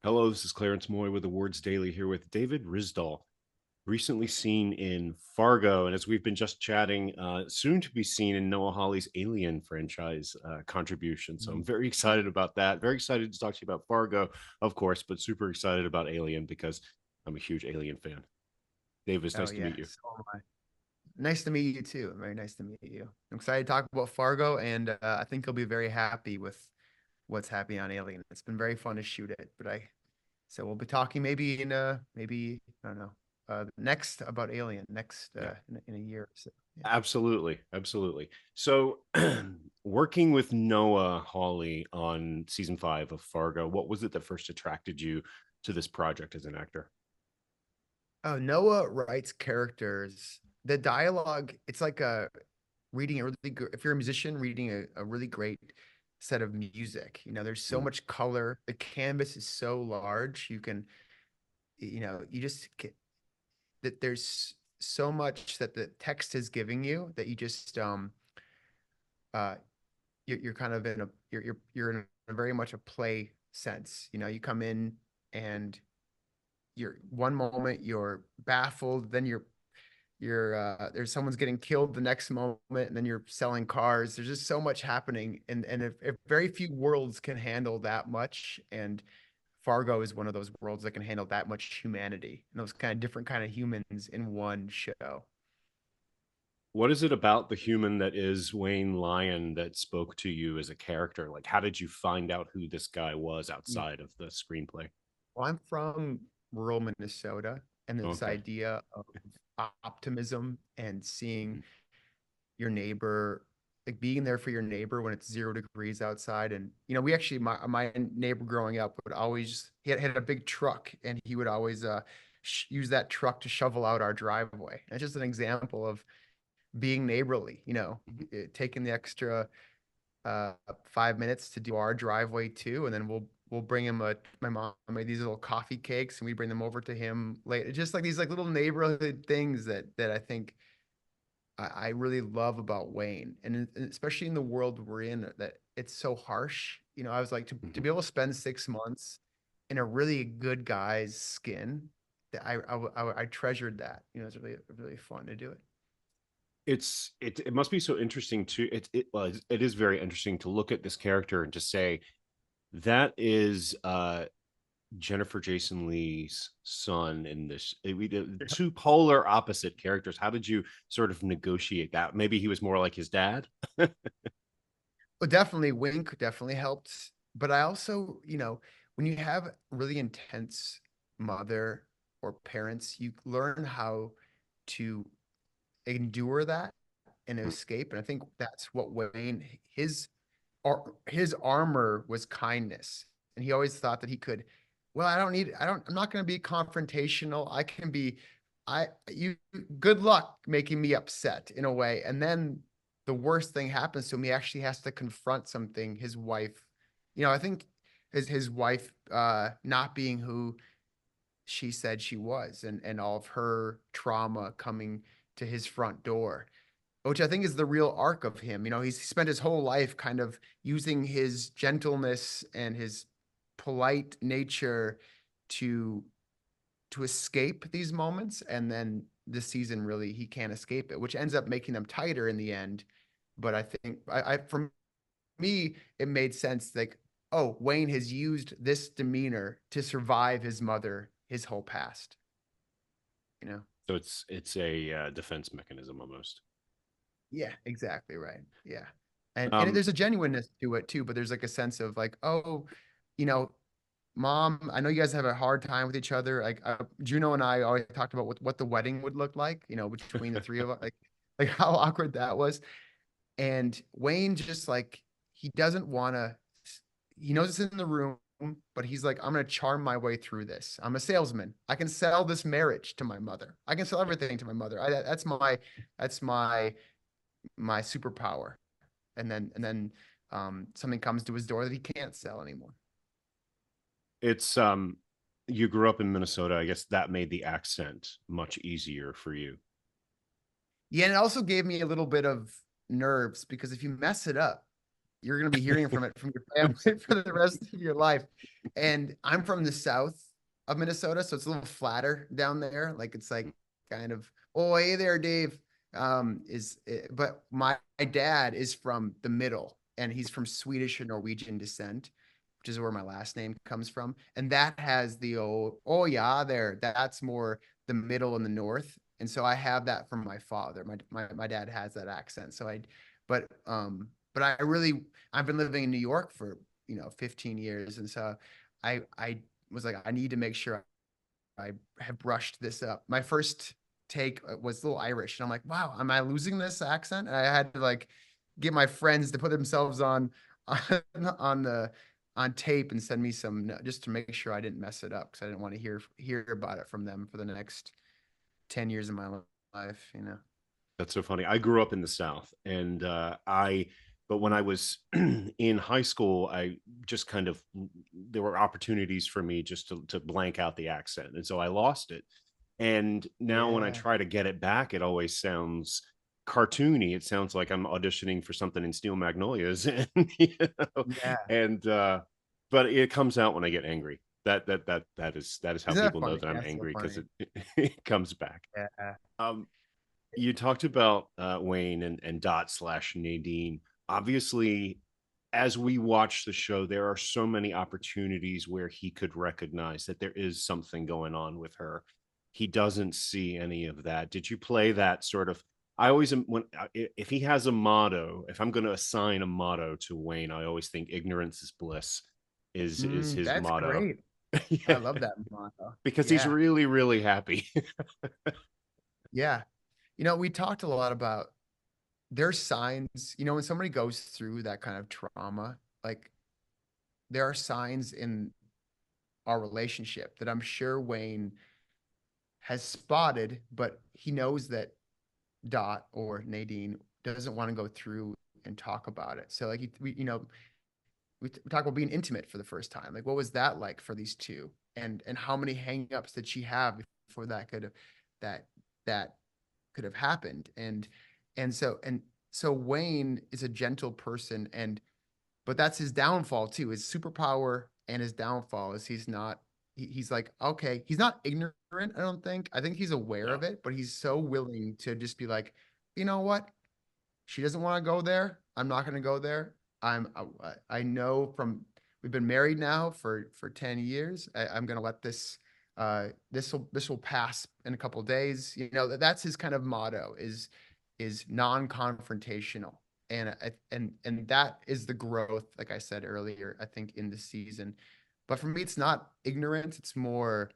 Hello, this is Clarence Moye with Awards Daily here with David Rysdahl, recently seen in Fargo. And as we've been just chatting, soon to be seen in Noah Hawley's Alien franchise contribution. So I'm Mm. very excited about that. Very excited to talk to you about Fargo, of course, but super excited about Alien because I'm a huge Alien fan. Dave, it's Oh nice to yeah, meet you. so am I. Nice to meet you too. Very nice to meet you. I'm excited to talk about Fargo, and I think you'll be very happy with what's happening on Alien. It's been very fun to shoot it, so we'll be talking maybe maybe I don't know next about Alien next Yeah. in a year or so. Yeah. Absolutely, absolutely. So, working with Noah Hawley on season 5 of Fargo, what was it that first attracted you to this project as an actor? Oh, Noah writes characters. The dialogue, it's like reading a really good, if you're a musician, reading a really great set of music. There's so Mm, much color. The canvas is so large. You just get that there's so much that the text is giving you that you just uh you're kind of in a you're in a very much a play sense. You come in and you're one moment you're baffled, then you're there's someone's getting killed the next moment, and then you're selling cars. There's just so much happening, and if very few worlds can handle that much, and Fargo is one of those worlds that can handle that much humanity and those kind of different kind of humans in one show. what is it about the human that is Wayne Lyon that spoke to you as a character? Like, how did you find out who this guy was Yeah. outside of the screenplay? Well, I'm from rural Minnesota, and this Okay. idea of optimism and seeing Mhm. your neighbor, like being there for your neighbor when it's 0 degrees outside. And we actually, my neighbor growing up would always, he had a big truck, and he would always use that truck to shovel out our driveway. And it's just an example of being neighborly, taking the extra 5 minutes to do our driveway too, and then we'll bring him my mom made these little coffee cakes, and we bring them over to him later. Just like these like little neighborhood things that I think I really love about Wayne, and especially in the world we're in, that it's so harsh. I was like to Mhm. be able to spend 6 months in a really good guy's skin. That I treasured that. It's really fun to do it. It must be so interesting to it is very interesting to look at this character and to say that is Jennifer Jason Leigh's son in this. We did two polar opposite characters. How did you sort of negotiate that? Maybe he was more like his dad. Well, definitely Wink definitely helped. But I also, when you have really intense mother or parents, you learn how to endure that and escape. And I think that's what Wayne, his armor was kindness. And he always thought that he could, well, I'm not going to be confrontational. I can be, you, good luck making me upset in a way. And then the worst thing happens to him. He actually has to confront something. His wife, I think his wife, not being who she said she was, and all of her trauma coming to his front door, which I think is the real arc of him. He's spent his whole life kind of using his gentleness and his polite nature to escape these moments, and then this season really he can't escape it, which ends up making them tighter in the end. But I think for me it made sense, like, oh, Wayne has used this demeanor to survive his mother his whole past, you know. So it's a defense mechanism almost. Yeah, exactly right. Yeah. And Um, there's a genuineness to it too, but there's like a sense of like, oh, you know, mom, I know you guys have a hard time with each other. Like Juno and I always talked about what the wedding would look like, between the three of us, like how awkward that was. And Wayne just like he doesn't want to. He knows it's in the room, but he's like, I'm gonna charm my way through this. I'm a salesman. I can sell this marriage to my mother. I can sell yeah. everything to my mother. That's my superpower. And then something comes to his door that he can't sell anymore. It's you grew up in Minnesota. I guess that made the accent much easier for you. Yeah, and it also gave me a little bit of nerves because if you mess it up, You're going to be hearing from it from your family for the rest of your life. And I'm from the south of Minnesota, so it's a little flatter down there. Like it's like kind of, oh, hey there, Dave. But my dad is from the middle, and he's from Swedish or Norwegian descent, which is where my last name comes from. And that has the oh yeah, there. That's more the middle and the north. And so I have that from my father. My dad has that accent. But but I've been living in New York for 15 years, and so I was like, I need to make sure I have brushed this up. My first take was a little Irish, and I'm like, wow, am I losing this accent? And I had to like get my friends to put themselves on the on tape and send me some just to make sure I didn't mess it up because I didn't want to hear about it from them for the next 10 years of my life. That's so funny. I grew up in the South, and but when I was in high school, I just kind of, there were opportunities for me just to blank out the accent. And so I lost it. And now when I Yeah. try to get it back, it always sounds cartoony. It sounds like I'm auditioning for something in Steel Magnolias. And, Yeah. and, but it comes out when I get angry. That is how Isn't that people know funny? that I'm That's so angry, because funny. it comes back. Yeah. Um, you talked about Wayne and Dot slash Nadine. Obviously, as we watch the show, there are so many opportunities where he could recognize that there is something going on with her. He doesn't see any of that. Did you play that sort of? I always am when if he has a motto, if I'm going to assign a motto to Wayne, I always think ignorance is bliss is his That's motto. great. I Yeah, love that motto. because he's Yeah. really really happy. Yeah. We talked a lot about there's signs, when somebody goes through that kind of trauma, like there are signs in our relationship that I'm sure Wayne has spotted, but he knows that Dot or Nadine doesn't want to go through and talk about it. So like we talk about being intimate for the first time. Like what was that like for these two? And how many hangups did she have before that that could have happened? And so Wayne is a gentle person, but that's his downfall too. His superpower and his downfall is he's like, okay, he's not ignorant, I don't think. I think he's aware No. of it, but he's so willing to just be like, you know what? She doesn't want to go there. I'm not going to go there. I know from we've been married now for 10 years. I'm going to let this will pass in a couple of days. That's his kind of motto is non-confrontational. And that is the growth, like I said earlier, I think in the season. But for me, it's not ignorance. It's more,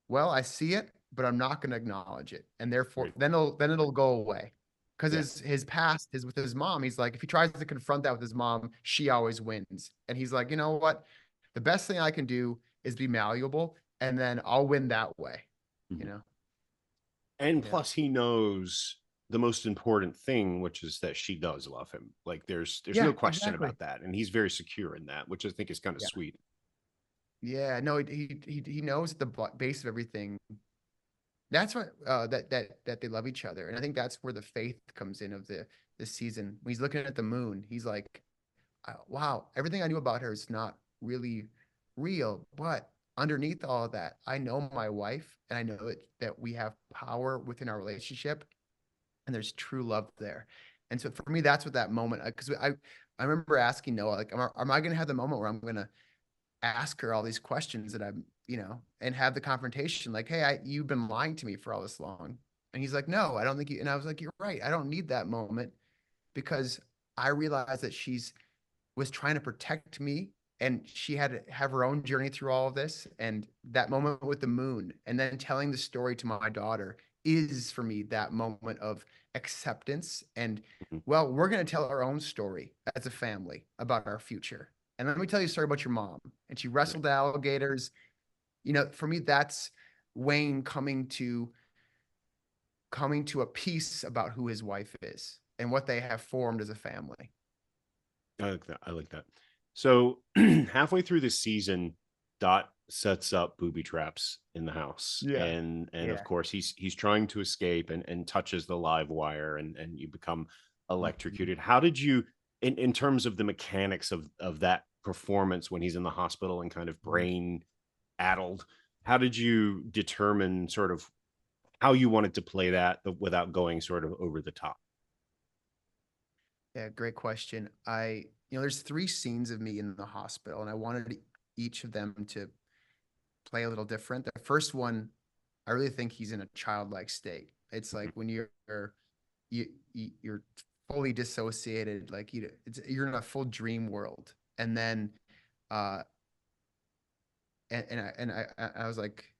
well, I see it, but I'm not going to acknowledge it, and therefore, Right. then it'll go away. Because Yeah. his past is with his mom. He's like, if he tries to confront that with his mom, she always wins. And he's like, you know what? The best thing I can do is be malleable, and then I'll win that way. You Mhm. know? And Yeah. plus he knows the most important thing, which is that she does love him. Like there's no Yeah, question exactly. about that, and he's very secure in that, which I think is kind of Yeah. sweet. Yeah. No, he knows at the base of everything. That's what that they love each other, and I think that's where the faith comes in of the season. When he's looking at the moon, he's like, wow, everything I knew about her is not really real. But underneath all of that, I know my wife, and I know that we have power within our relationship, and there's true love there. And so for me, that's what that moment, because I remember asking Noah, like, am I going to have the moment where I'm going to ask her all these questions that and have the confrontation, like, hey, you've been lying to me for all this long. And he's like, no, I don't think you. And I was like, you're right. I don't need that moment because I realized that she's was trying to protect me, and she had to have her own journey through all of this. And that moment with the moon and then telling the story to my daughter is for me that moment of acceptance. And Mhm. well, we're going to tell our own story as a family about our future. And let me tell you a story about your mom. And she Right. wrestled alligators. For me, that's Wayne coming to a peace about who his wife is and what they have formed as a family. I like that. I like that. So halfway through the season, Dot sets up booby traps in the house, Yeah. and of Yeah. course he's trying to escape and touches the live wire, and you become Mhm. electrocuted. How did you? in terms of the mechanics of that performance when he's in the hospital and kind of Mhm. brain addled, how did you determine sort of how you wanted to play that without going sort of over the top? Yeah, great question. There's three scenes of me in the hospital, and I wanted each of them to play a little different. The first one, I really think he's in a childlike state. It's like when you're fully dissociated, like you're in a full dream world, and then uh, and I was like,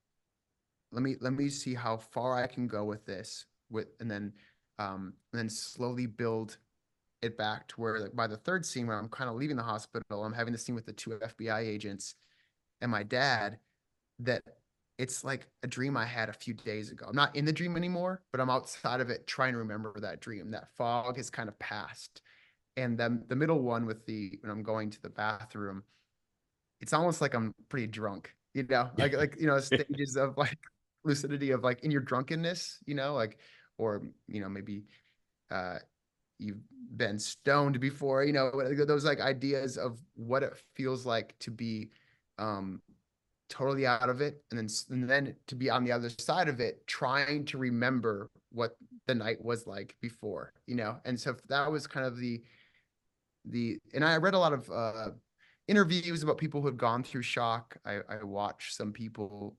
let me see how far I can go with this, and then slowly build it back to where, like, by the third scene where I'm kind of leaving the hospital, I'm having the scene with the two FBI agents and my dad, that it's like a dream I had a few days ago. I'm not in the dream anymore, but I'm outside of it trying to remember that dream. That fog has kind of passed. And then the middle one with the when I'm going to the bathroom, it's almost like I'm pretty drunk, like stages of like lucidity of like in your drunkenness, like, or maybe uh you've been stoned before, those like ideas of what it feels like to be um totally out of it, and then to be on the other side of it trying to remember what the night was like before, and so that was kind of the and I read a lot of interviews about people who had gone through shock. I watched some people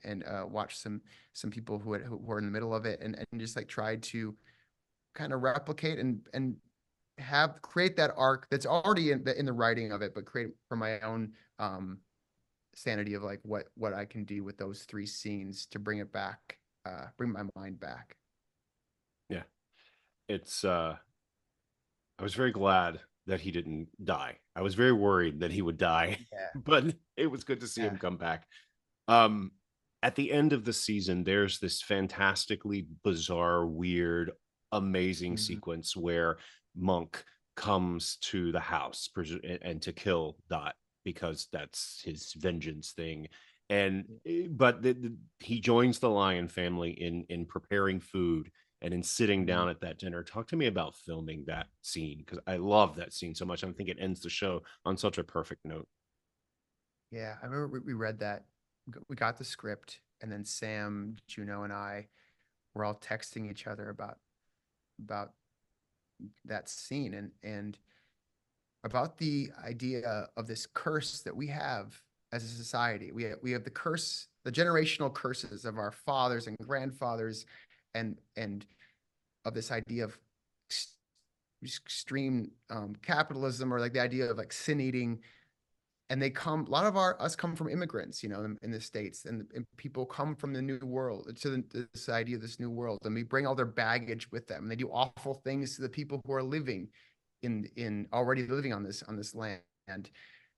and watched some people who were in the middle of it, and just like tried to kind of replicate and have create that arc that's already in the writing of it, but create for my own sanity of like what I can do with those three scenes to bring it back, bring my mind back. Yeah, it's I was very glad that he didn't die. I was very worried that he would die, Yeah. but it was good to see him Yeah. come back. Um, at the end of the season, there's this fantastically bizarre, weird, amazing Mhm. sequence where Monk comes to the house and to kill Dot because that's his vengeance thing. And but he joins the Lyon family in preparing food and in sitting Mhm. down at that dinner. Talk to me about filming that scene because I love that scene so much. I think it ends the show on such a perfect note. Yeah, I remember we read that. We got the script, and then Sam, Juno, and I were all texting each other about that scene, and about the idea of this curse that we have as a society. We have the curse, the generational curses of our fathers and grandfathers, and of this idea of extreme capitalism, or like the idea of like sin eating. And a lot of us come from immigrants, in the States, and people come from the new world to this idea of this new world, and we bring all their baggage with them, and they do awful things to the people who are living in already living on this land.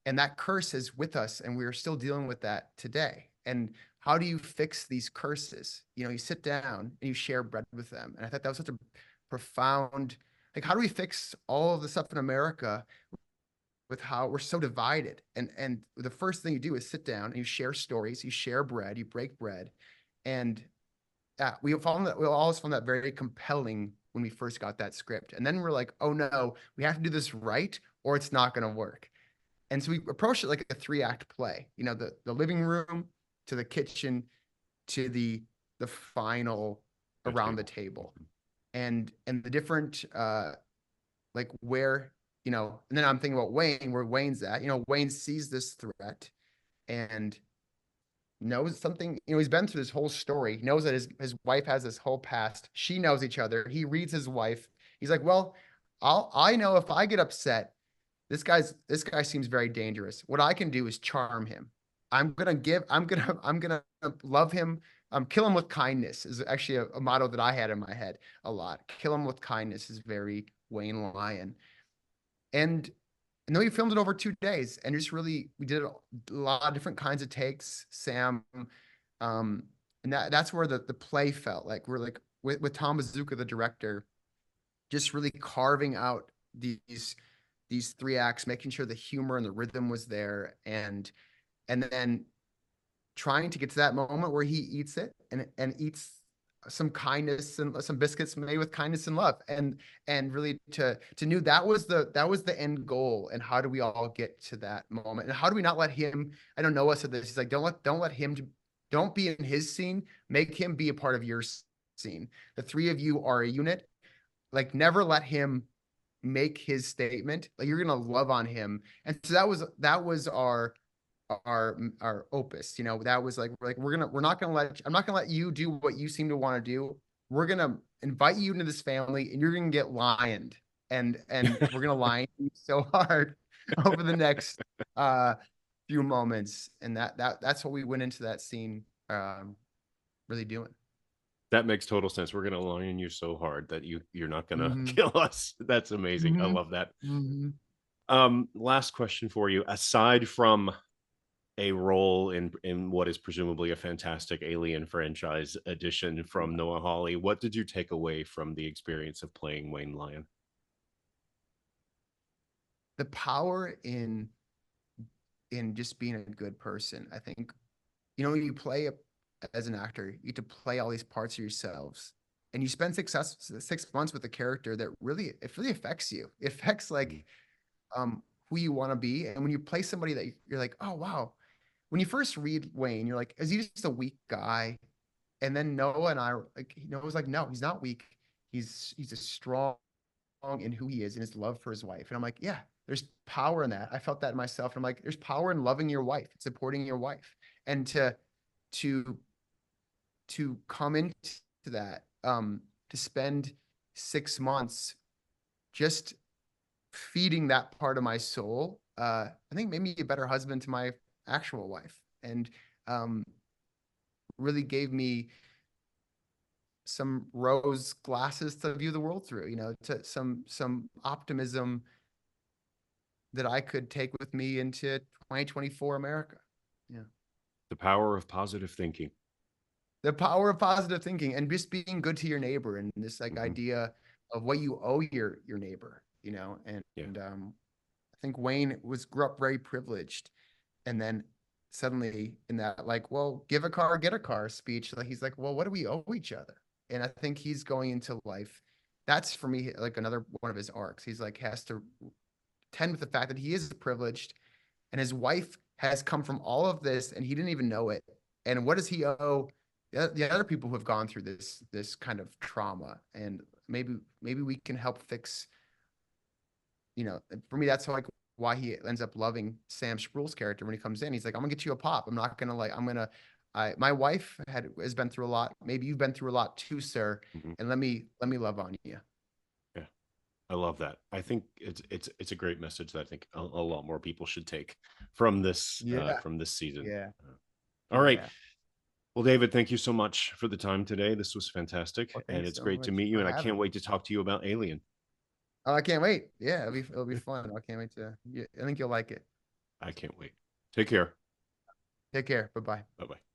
And that curse is with us, and we are still dealing with that today. And how do you fix these curses? You sit down and you share bread with them. And I thought that was such a profound, like, how do we fix all of the stuff in America with how we're so divided? And the first thing you do is sit down and you share stories, you share bread, you break bread. And we always found that very compelling when we first got that script. And then we're like, oh no, we have to do this right, or it's not going to work. And so we approached it like a three-act play. The living room, to the kitchen, to the final The around the table. table. And the different like where, and then I'm thinking about Wayne, where Wayne's at. Wayne sees this threat and knows something. He's been through this whole story. He knows that his wife has this whole past. She knows each other. He reads his wife. He's like, well, I know if I get upset, this guy seems very dangerous. What I can do is charm him. I'm gonna love him. Kill him with kindness is actually a motto that I had in my head a lot. Kill him with kindness is very Wayne Lyon. And then we filmed it over 2 days, and just really we did a lot of different kinds of takes. Sam, um, and that's where the play felt like we're like with Tom Bazooka, the director, just really carving out these three acts, making sure the humor and the rhythm was there, and then trying to get to that moment where he eats it and eats some kindness and some biscuits made with kindness and love, and really to knew that was the end goal. And how do we all get to that moment, and how do we not let him, I don't know, Noah said this, he's like, don't let him, don't be in his scene, make him be a part of your scene. The three of you are a unit. Like, never let him make his statement. Like, you're gonna love on him. And so that was our opus. You know, that was like, we're not gonna let, I'm not gonna let you do what you seem to want to do. We're gonna invite you into this family, and you're gonna get lioned, and we're gonna lion you so hard over the next few moments. And that's what we went into that scene really doing. That makes total sense. We're gonna lion you so hard that you're not gonna Mm-hmm. kill us. That's amazing. I Mm-hmm. love that. Mm-hmm. Last question for you. Aside from a role in what is presumably a fantastic Alien franchise edition from Noah Hawley, what did you take away from the experience of playing Wayne Lyon? The power in just being a good person. I think, you know, when you play as an actor, you get to play all these parts of yourselves, and you spend 6 months with a character that really, it really affects you. It affects Mm-hmm. like who you want to be. And when you play somebody that you're like, oh wow. When you first read Wayne, you're like, is he just a weak guy? And then Noah and I, like, Noah's like, no, he's not weak. He's a strong in who he is and his love for his wife. And I'm like, yeah, there's power in that. I felt that in myself. And I'm like, there's power in loving your wife, supporting your wife, and to come into that, to spend 6 months just feeding that part of my soul. I think made me a better husband to my actual wife, and um, really gave me some rose glasses to view the world through. You know, to some optimism that I could take with me into 2024 America. Yeah. The power of positive thinking. The power of positive thinking and just being good to your neighbor, and this like Mm-hmm. idea of what you owe your neighbor, you know. Yeah. And I think Wayne grew up very privileged, and then suddenly in that, like, well, give a car, get a car speech, like he's like, well, what do we owe each other? And I think he's going into life. That's for me like another one of his arcs. He's like has to tend with the fact that he is privileged, and his wife has come from all of this, and he didn't even know it. And what does he owe the other people who have gone through this kind of trauma? And maybe we can help fix. You know, for me, that's like why he ends up loving Sam Spruell's character when he comes in. He's like, I'm gonna get you a pop. I'm not gonna like. I'm gonna. My wife has been through a lot. Maybe you've been through a lot too, sir. Mm-hmm. And let me love on you. Yeah. I love that. I think it's a great message that I think a lot more people should take Yeah, from this season. yeah, All right. yeah. Well, David, thank you so much for the time today. This was fantastic, Well, and thanks it's so great to much meet you. for And I having can't me. wait to talk to you about Alien. Oh, I can't wait. Yeah, it'll be fun. I can't wait to. Yeah, I think you'll like it. I can't wait. Take care. Take care. Bye bye. Bye bye.